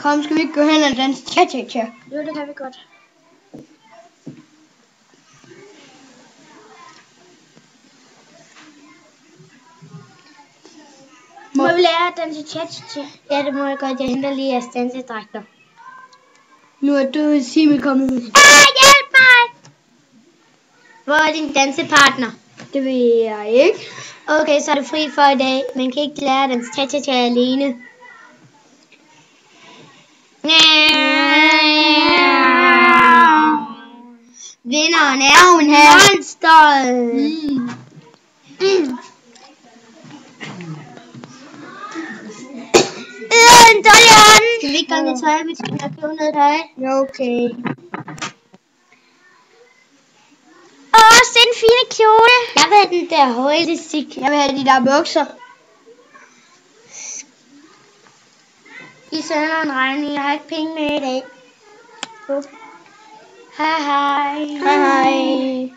Kom, skal vi ikke gå hen og danse cha-cha-cha? Jo, det kan vi godt. Må vi lære at danse cha-cha-cha? Ja, det må jeg godt. Jeg henter lige jeres dansedragter. Nu er du Simil kommet ud. Hjælp mig! Hvor er din dansepartner? Det ved jeg ikke. Okay, så er du fri for i dag. Man kan ikke lære at danse cha-cha-cha alene. Vinderen er hun her. Monsteret. En dårlig hånd. Skal vi ikke gøre lidt tøj? Vi skal købe noget tøj. Okay. Se en fine kjole. Jeg vil have den der højlestik. Jeg vil have de der bukser. I sender en regning. Jeg har ikke penge med i dag. Hej hej. Hej hej.